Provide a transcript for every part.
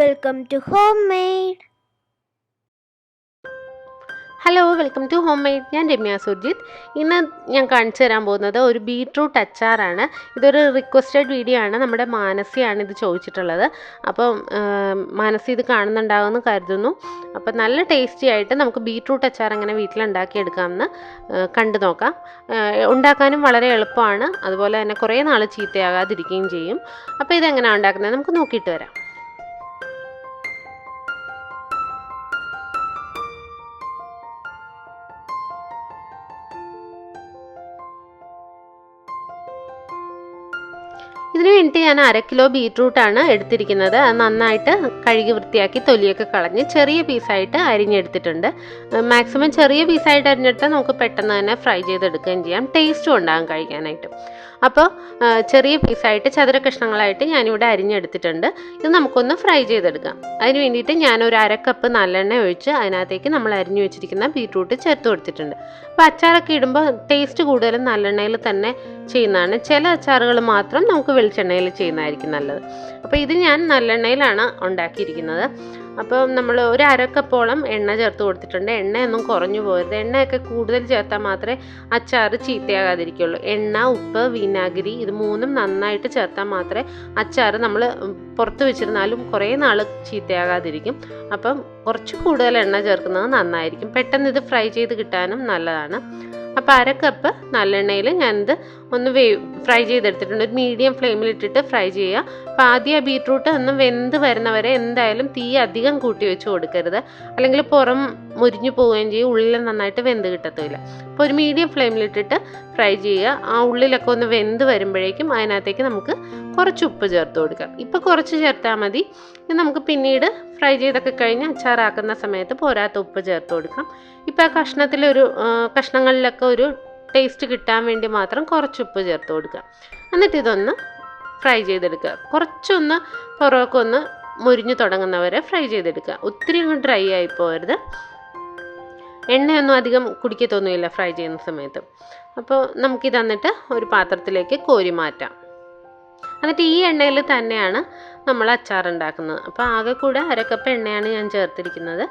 Welcome to Homemade. Hello welcome to Homemade. ഞാൻ രമ്യ സുർജിത്ത്. ഇന്ന് ഞാൻ കാണിച്ചു തരാൻ പോകുന്നത് ഒരു ബീട്രൂട്ട് അച്ചാറാണ്. ഇതൊരു റിക്വസ്റ്റഡ് വീഡിയോ ആണ്. നമ്മുടെ മാനസിയാണ് ഇത് ചോദിച്ചിട്ടുള്ളത്. അപ്പം മാനസി ഇത് കാണുന്നുണ്ടാകുമെന്ന് കരുതുന്നു. അപ്പം നല്ല ടേസ്റ്റി ആയിട്ട് നമുക്ക് ബീട്രൂട്ട് അച്ചാർ എങ്ങനെ വീട്ടിലുണ്ടാക്കിയെടുക്കാമെന്ന് കണ്ടു നോക്കാം. ഉണ്ടാക്കാനും വളരെ എളുപ്പമാണ്. അതുപോലെ തന്നെ കുറേ നാൾ ചീത്തയാകാതിരിക്കുകയും ചെയ്യും. അപ്പോൾ ഇതെങ്ങനെയാണ് ഉണ്ടാക്കുന്നത് നമുക്ക് നോക്കിയിട്ട് വരാം. ഇതിന് വേണ്ടി ഞാൻ 1/2 കിലോ ബീറ്റ്റൂട്ടാണ് എടുത്തിരിക്കുന്നത്. അത് നന്നായിട്ട് കഴുകി വൃത്തിയാക്കി തൊലിയൊക്കെ കളഞ്ഞ് ചെറിയ പീസായിട്ട് അരിഞ്ഞെടുത്തിട്ടുണ്ട്. മാക്സിമം ചെറിയ പീസായിട്ട് അരിഞ്ഞെടുത്താൽ നമുക്ക് പെട്ടെന്ന് തന്നെ ഫ്രൈ ചെയ്തെടുക്കുകയും ചെയ്യാം. ടേസ്റ്റും ഉണ്ടാകും കഴിക്കാനായിട്ട്. അപ്പോൾ ചെറിയ പീസായിട്ട് ചതുര കഷ്ണങ്ങളായിട്ട് ഞാനിവിടെ അരിഞ്ഞെടുത്തിട്ടുണ്ട്. ഇത് നമുക്കൊന്ന് ഫ്രൈ ചെയ്തെടുക്കാം. അതിന് വേണ്ടിയിട്ട് ഞാനൊരു 1/2 കപ്പ് നല്ലെണ്ണ ഒഴിച്ച് അതിനകത്തേക്ക് നമ്മൾ അരിഞ്ഞു വെച്ചിരിക്കുന്ന ബീറ്റ്റൂട്ട് ചേർത്ത് കൊടുത്തിട്ടുണ്ട്. അപ്പോൾ അച്ചാറൊക്കെ ഇടുമ്പോൾ ടേസ്റ്റ് കൂടുതലും നല്ലെണ്ണയിൽ തന്നെ ചെയ്യുന്നതാണ്. ചില അച്ചാറുകൾ മാത്രം നമുക്ക് വെളിച്ചെണ്ണയിൽ ചെയ്യുന്നതായിരിക്കും നല്ലത്. അപ്പോൾ ഇത് ഞാൻ നല്ലെണ്ണയിലാണ് ഉണ്ടാക്കിയിരിക്കുന്നത്. അപ്പോൾ നമ്മൾ ഒരു 1/2 കപ്പോളം എണ്ണ ചേർത്ത് കൊടുത്തിട്ടുണ്ട്. എണ്ണയൊന്നും കുറഞ്ഞു പോകരുത്. എണ്ണയൊക്കെ കൂടുതൽ ചേർത്താൽ മാത്രമേ അച്ചാർ ചീത്തയാകാതിരിക്കുള്ളൂ. എണ്ണ, ഉപ്പ്, വിനാഗിരി ഇത് മൂന്നും നന്നായിട്ട് ചേർത്താൽ മാത്രമേ അച്ചാർ നമ്മൾ പുറത്ത് വെച്ചിരുന്നാലും കുറേ നാൾ ചീത്തയാകാതിരിക്കും. അപ്പം കുറച്ച് കൂടുതൽ എണ്ണ ചേർക്കുന്നത് നന്നായിരിക്കും. പെട്ടെന്ന് ഇത് ഫ്രൈ ചെയ്ത് കിട്ടാനും നല്ലതാണ്. അപ്പോൾ 1/2 കപ്പ് നല്ലെണ്ണയിൽ ഞാനിത് ഒന്ന് ഫ്രൈ ചെയ്തെടുത്തിട്ടുണ്ട്. ഒരു മീഡിയം ഫ്ലെയിമിലിട്ടിട്ട് ഫ്രൈ ചെയ്യുക. അപ്പോൾ ആദ്യം ആ ബീറ്റ്റൂട്ട് ഒന്ന് വെന്ത് വരുന്നവരെ എന്തായാലും തീ അധികം കൂട്ടി വെച്ച് കൊടുക്കരുത്. അല്ലെങ്കിൽ പുറം മുരിഞ്ഞു പോവുകയും ചെയ്യും, ഉള്ളിൽ നന്നായിട്ട് വെന്ത് കിട്ടത്തില്ല. അപ്പോൾ ഒരു മീഡിയം ഫ്ലെയിമിലിട്ടിട്ട് ഫ്രൈ ചെയ്യുക. ആ ഉള്ളിലൊക്കെ ഒന്ന് വെന്ത് വരുമ്പോഴേക്കും അതിനകത്തേക്ക് നമുക്ക് കുറച്ച് ഉപ്പ് ചേർത്ത് കൊടുക്കാം. ഇപ്പോൾ കുറച്ച് ചേർത്താൽ മതി. ഇത് നമുക്ക് പിന്നീട് ഫ്രൈ ചെയ്തൊക്കെ കഴിഞ്ഞ് അച്ചാറാക്കുന്ന സമയത്ത് പോരാത്ത ഉപ്പ് ചേർത്ത് കൊടുക്കാം. ഇപ്പോൾ ആ കഷ്ണങ്ങളിലൊക്കെ ഒരു ടേസ്റ്റ് കിട്ടാൻ വേണ്ടി മാത്രം കുറച്ച് ഉപ്പ് ചേർത്ത് കൊടുക്കുക. എന്നിട്ട് ഇതൊന്ന് ഫ്രൈ ചെയ്തെടുക്കുക. കുറച്ചൊന്ന് പുറമൊക്കെ ഒന്ന് മുരിഞ്ഞു തുടങ്ങുന്നവരെ ഫ്രൈ ചെയ്തെടുക്കുക. ഒത്തിരി അങ്ങ് ഡ്രൈ ആയി പോകരുത്. എണ്ണയൊന്നും അധികം കുടിക്കത്തൊന്നുമില്ല ഫ്രൈ ചെയ്യുന്ന സമയത്ത്. അപ്പോൾ നമുക്കിത് എന്നിട്ട് ഒരു പാത്രത്തിലേക്ക് കോരി മാറ്റാം. എന്നിട്ട് ഈ എണ്ണയിൽ തന്നെയാണ് നമ്മൾ അച്ചാർ ഉണ്ടാക്കുന്നത്. അപ്പോൾ ആകെ കൂടെ 1/2 കപ്പ് എണ്ണയാണ് ഞാൻ ചേർത്തിരിക്കുന്നത്.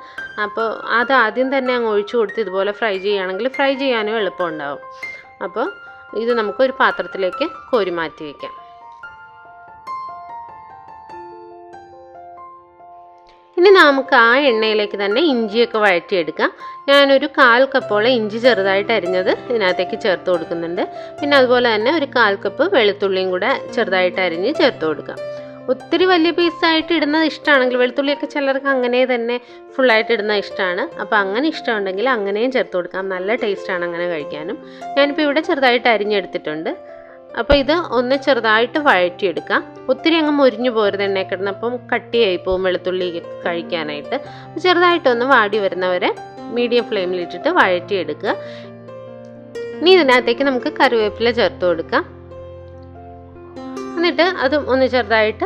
അപ്പോൾ അത് ആദ്യം തന്നെ അങ്ങ് ഒഴിച്ചു കൊടുത്ത് ഇതുപോലെ ഫ്രൈ ചെയ്യുകയാണെങ്കിൽ ഫ്രൈ ചെയ്യാനും എളുപ്പമുണ്ടാവും. അപ്പോൾ ഇത് നമുക്കൊരു പാത്രത്തിലേക്ക് കോരി മാറ്റി വയ്ക്കാം. ഇനി നമുക്ക് ആ എണ്ണയിലേക്ക് തന്നെ ഇഞ്ചിയൊക്കെ വഴറ്റിയെടുക്കാം. ഞാനൊരു 1/4 കപ്പോളം ഇഞ്ചി ചെറുതായിട്ട് അരിഞ്ഞത് ഇതിനകത്തേക്ക് ചേർത്ത് കൊടുക്കുന്നുണ്ട്. പിന്നെ അതുപോലെ തന്നെ ഒരു 1/4 കപ്പ് വെളുത്തുള്ളിയും കൂടെ ചെറുതായിട്ട് അരിഞ്ഞ് ചേർത്ത് കൊടുക്കാം. ഒത്തിരി വലിയ പീസായിട്ട് ഇടുന്നത് ഇഷ്ടമാണെങ്കിൽ, വെളുത്തുള്ളിയൊക്കെ ചിലർക്ക് അങ്ങനെ തന്നെ ഫുള്ളായിട്ട് ഇടുന്നത് ഇഷ്ടമാണ്. അപ്പോൾ അങ്ങനെ ഇഷ്ടമുണ്ടെങ്കിൽ അങ്ങനെയും ചേർത്ത് കൊടുക്കാം. നല്ല ടേസ്റ്റാണ് അങ്ങനെ കഴിക്കാനും. ഞാനിപ്പോൾ ഇവിടെ ചെറുതായിട്ട് അരിഞ്ഞെടുത്തിട്ടുണ്ട്. അപ്പോൾ ഇത് ഒന്ന് ചെറുതായിട്ട് വഴറ്റിയെടുക്കാം. ഒത്തിരി അങ്ങ് മുരിഞ്ഞു പോരുത് എണ്ണ കിടന്നപ്പം കട്ടിയായി പോകും വെളുത്തുള്ളി കഴിക്കാനായിട്ട്. ചെറുതായിട്ടൊന്ന് വാടി വരുന്നവരെ മീഡിയം ഫ്ലെയിമിലിട്ടിട്ട് വഴറ്റിയെടുക്കുക. ഇനി ഇതിനകത്തേക്ക് നമുക്ക് കറിവേപ്പില ചേർത്ത് കൊടുക്കാം. എന്നിട്ട് അതും ഒന്ന് ചെറുതായിട്ട്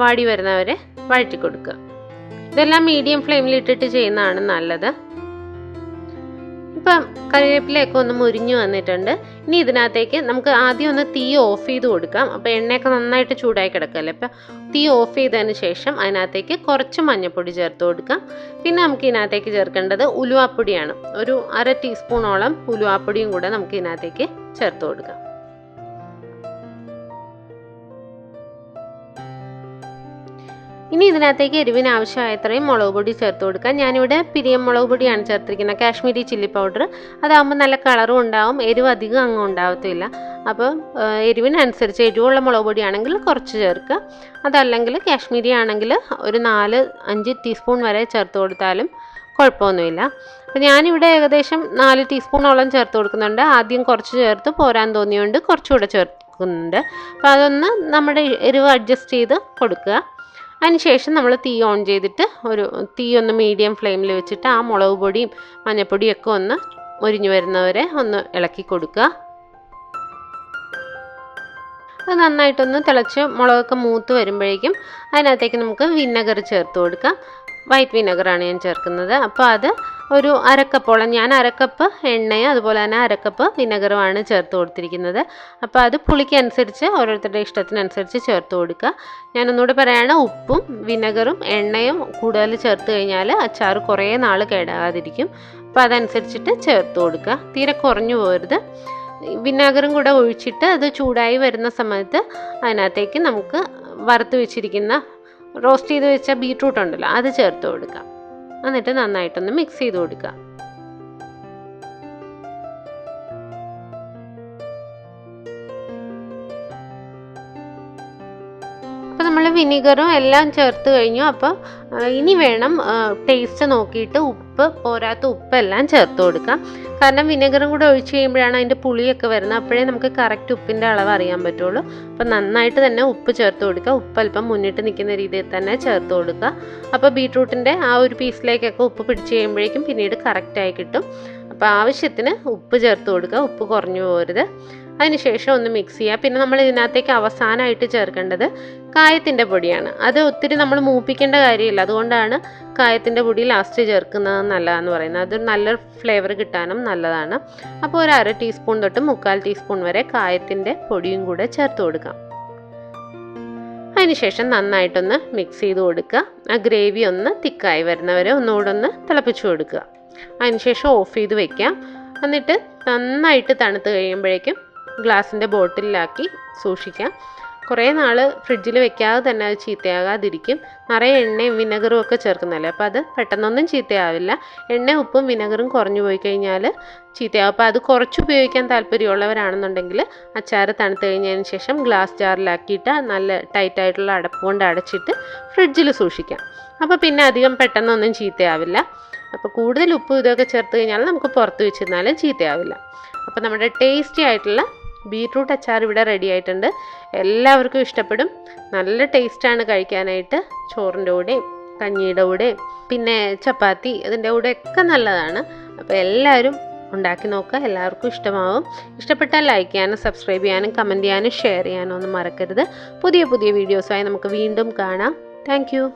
വാടി വരുന്നവരെ വഴറ്റി കൊടുക്കുക. ഇതെല്ലാം മീഡിയം ഫ്ലെയിമിലിട്ടിട്ട് ചെയ്യുന്നതാണ് നല്ലത്. ഇപ്പം കറിവേപ്പിലയൊക്കെ ഒന്ന് മുരിഞ്ഞു വന്നിട്ടുണ്ട്. ഇനി ഇതിനകത്തേക്ക് നമുക്ക് ആദ്യം ഒന്ന് തീ ഓഫ് ചെയ്ത് കൊടുക്കാം. അപ്പോൾ എണ്ണയൊക്കെ നന്നായിട്ട് ചൂടായി കിടക്കല്ലേ. അപ്പോൾ തീ ഓഫ് ചെയ്തതിന് ശേഷം അതിനകത്തേക്ക് കുറച്ച് മഞ്ഞൾപ്പൊടി ചേർത്ത് കൊടുക്കാം. പിന്നെ നമുക്ക് ഇതിനകത്തേക്ക് ചേർക്കേണ്ടത് ഉലുവാപ്പൊടിയാണ്. ഒരു 1/2 ടീസ്പൂണോളം ഉലുവാപ്പൊടിയും കൂടെ നമുക്ക് ഇതിനകത്തേക്ക് ചേർത്ത് കൊടുക്കാം. ഇനി ഇതിനകത്തേക്ക് എരിവിന് ആവശ്യമായത്രയും മുളക് പൊടി ചേർത്ത് കൊടുക്കാം. ഞാനിവിടെ പിരിയം മുളക് പൊടിയാണ് ചേർത്തിരിക്കുന്നത്, കാശ്മീരി ചില്ലി പൗഡർ. അതാകുമ്പോൾ നല്ല കളറും ഉണ്ടാവും, എരിവ് അധികം അങ്ങ് ഉണ്ടാവത്തില്ല. അപ്പോൾ എരിവിനനുസരിച്ച് എരിവുള്ള മുളക് പൊടിയാണെങ്കിൽ കുറച്ച് ചേർക്കുക. അതല്ലെങ്കിൽ കാശ്മീരി ആണെങ്കിൽ ഒരു 4-5 ടീസ്പൂൺ വരെ ചേർത്ത് കൊടുത്താലും കുഴപ്പമൊന്നുമില്ല. അപ്പോൾ ഞാനിവിടെ ഏകദേശം 4 ടീസ്പൂണോളം ചേർത്ത് കൊടുക്കുന്നുണ്ട്. ആദ്യം കുറച്ച് ചേർത്ത് പോരാൻ തോന്നിയുകൊണ്ട് കുറച്ചുകൂടെ ചേർക്കുന്നുണ്ട്. അപ്പോൾ അതൊന്ന് നമ്മുടെ എരിവ് അഡ്ജസ്റ്റ് ചെയ്ത് കൊടുക്കുക. അതിനുശേഷം നമ്മൾ തീ ഓൺ ചെയ്തിട്ട് തീ ഒന്ന് മീഡിയം ഫ്ലെയിമിൽ വെച്ചിട്ട് ആ മുളക് പൊടിയും മഞ്ഞൾപ്പൊടിയൊക്കെ ഒന്ന് മുരിഞ്ഞു വരുന്നവരെ ഒന്ന് ഇളക്കി കൊടുക്കുക. അത് നന്നായിട്ടൊന്ന് തിളച്ച് മുളകൊക്കെ മൂത്ത് വരുമ്പോഴേക്കും അതിനകത്തേക്ക് നമുക്ക് വിനെഗർ ചേർത്ത് കൊടുക്കാം. വൈറ്റ് വിനെഗറാണ് ഞാൻ ചേർക്കുന്നത്. അപ്പോൾ അത് ഒരു അരക്കപ്പോളം, ഞാൻ അരക്കപ്പ് എണ്ണയും അതുപോലെ തന്നെ അരക്കപ്പ് വിനെഗറുമാണ് ചേർത്ത് കൊടുത്തിരിക്കുന്നത്. അപ്പോൾ അത് പുളിക്കനുസരിച്ച് ഓരോരുത്തരുടെ ഇഷ്ടത്തിനനുസരിച്ച് ചേർത്ത് കൊടുക്കുക. ഞാനൊന്നുകൂടെ പറയുകയാണ്, ഉപ്പും വിനെഗറും എണ്ണയും കൂടുതൽ ചേർത്ത് കഴിഞ്ഞാൽ അച്ചാർ കുറേ നാൾ കേടാകാതിരിക്കും. അപ്പോൾ അതനുസരിച്ചിട്ട് ചേർത്ത് കൊടുക്കുക. തീരെ കുറഞ്ഞു പോകരുത്. വിനാഗറും കൂടെ ഒഴിച്ചിട്ട് അത് ചൂടായി വരുന്ന സമയത്ത് അതിനകത്തേക്ക് നമുക്ക് വറുത്ത് വെച്ചിരിക്കുന്ന റോസ്റ്റ് ചെയ്ത് വെച്ച ബീട്രൂട്ട് ഉണ്ടല്ലോ അത് ചേർത്ത് കൊടുക്കുക. എന്നിട്ട് നന്നായിട്ടൊന്ന് മിക്സ് ചെയ്ത് കൊടുക്കുക. അപ്പോൾ നമ്മൾ വിനീഗറും എല്ലാം ചേർത്ത് കഴിഞ്ഞു. അപ്പോൾ ഇനി വേണം ടേസ്റ്റ് നോക്കിയിട്ട് പോരാത്ത ഉപ്പെല്ലാം ചേർത്ത് കൊടുക്കാം. കാരണം വിനെഗറും കൂടെ ഒഴിച്ച് കഴിയുമ്പോഴാണ് അതിൻ്റെ പുളിയൊക്കെ വരുന്നത്. അപ്പോഴേ നമുക്ക് കറക്റ്റ് ഉപ്പിൻ്റെ അളവ് അറിയാൻ പറ്റുള്ളൂ. അപ്പോൾ നന്നായിട്ട് തന്നെ ഉപ്പ് ചേർത്ത് കൊടുക്കുക. ഉപ്പ് അല്പം മുന്നിട്ട് നിൽക്കുന്ന രീതിയിൽ തന്നെ ചേർത്ത് കൊടുക്കുക. അപ്പോൾ ബീട്രൂട്ടിൻ്റെ ആ ഒരു പീസിലേക്കൊക്കെ ഉപ്പ് പിടിച്ച് കഴിയുമ്പോഴേക്കും പിന്നീട് കറക്റ്റായി കിട്ടും. അപ്പോൾ ആവശ്യത്തിന് ഉപ്പ് ചേർത്ത് കൊടുക്കുക. ഉപ്പ് കുറഞ്ഞു പോകരുത്. അതിനുശേഷം ഒന്ന് മിക്സ് ചെയ്യുക. പിന്നെ നമ്മൾ ഇതിനകത്തേക്ക് അവസാനമായിട്ട് ചേർക്കേണ്ടത് കായത്തിൻ്റെ പൊടിയാണ്. അത് ഒത്തിരി നമ്മൾ മൂപ്പിക്കേണ്ട കാര്യമില്ല. അതുകൊണ്ടാണ് കായത്തിൻ്റെ പൊടി ലാസ്റ്റ് ചേർക്കുന്നത് നല്ലതാണെന്ന് പറയുന്നത്. അത് നല്ലൊരു ഫ്ലേവർ കിട്ടാനും നല്ലതാണ്. അപ്പോൾ ഒരു 1/2 ടീസ്പൂൺ തൊട്ട് 1/4 ടീസ്പൂൺ വരെ കായത്തിൻ്റെ പൊടിയും കൂടെ ചേർത്ത് കൊടുക്കാം. അതിനുശേഷം നന്നായിട്ടൊന്ന് മിക്സ് ചെയ്ത് കൊടുക്കുക. ആ ഗ്രേവി ഒന്ന് തിക്കായി വരുന്നവരെ ഒന്നുകൂടെ ഒന്ന് തിളപ്പിച്ച് കൊടുക്കുക. അതിനുശേഷം ഓഫ് ചെയ്ത് വയ്ക്കാം. എന്നിട്ട് നന്നായിട്ട് തണുത്ത് കഴിയുമ്പോഴേക്കും ഗ്ലാസിൻ്റെ ബോട്ടിലാക്കി സൂക്ഷിക്കാം. കുറേ നാൾ ഫ്രിഡ്ജിൽ വെക്കാതെ തന്നെ അത് ചീത്തയാകാതിരിക്കും. നിറയെ എണ്ണയും വിനെഗറും ഒക്കെ ചേർക്കുന്നതല്ലേ, അപ്പോൾ അത് പെട്ടെന്നൊന്നും ചീത്തയാവില്ല. എണ്ണയും ഉപ്പും വിനെഗറും കുറഞ്ഞു പോയി കഴിഞ്ഞാൽ ചീത്തയാവും. അപ്പോൾ അത് കുറച്ച് ഉപയോഗിക്കാൻ താല്പര്യമുള്ളവരാണെന്നുണ്ടെങ്കിൽ അച്ചാർ തണുത്ത് കഴിഞ്ഞതിന് ശേഷം ഗ്ലാസ് ജാറിലാക്കിയിട്ട് നല്ല ടൈറ്റായിട്ടുള്ള അടപ്പ് കൊണ്ട് അടച്ചിട്ട് ഫ്രിഡ്ജിൽ സൂക്ഷിക്കാം. അപ്പോൾ പിന്നെ അധികം പെട്ടെന്നൊന്നും ചീത്തയാവില്ല. അപ്പോൾ കൂടുതൽ ഉപ്പ് ഇതൊക്കെ ചേർത്ത് കഴിഞ്ഞാൽ നമുക്ക് പുറത്ത് വെച്ചിരുന്നാലും ചീത്തയാവില്ല. അപ്പോൾ നമ്മുടെ ടേസ്റ്റി ആയിട്ടുള്ള ബീട്രൂട്ട് അച്ചാർ ഇവിടെ റെഡി ആയിട്ടുണ്ട്. എല്ലാവർക്കും ഇഷ്ടപ്പെടും. നല്ല ടേസ്റ്റാണ് കഴിക്കാനായിട്ട്. ചോറിൻ്റെ കൂടെയും കഞ്ഞിയുടെ കൂടെയും പിന്നെ ചപ്പാത്തി അതിൻ്റെ കൂടെയൊക്കെ നല്ലതാണ്. അപ്പോൾ എല്ലാവരും ഉണ്ടാക്കി നോക്കുക. എല്ലാവർക്കും ഇഷ്ടമാവും. ഇഷ്ടപ്പെട്ടാൽ ലൈക്ക് ചെയ്യാനും സബ്സ്ക്രൈബ് ചെയ്യാനും കമൻറ്റ് ചെയ്യാനും ഷെയർ ചെയ്യാനും ഒന്നും മറക്കരുത്. പുതിയ പുതിയ വീഡിയോസുമായി നമുക്ക് വീണ്ടും കാണാം. Thank you.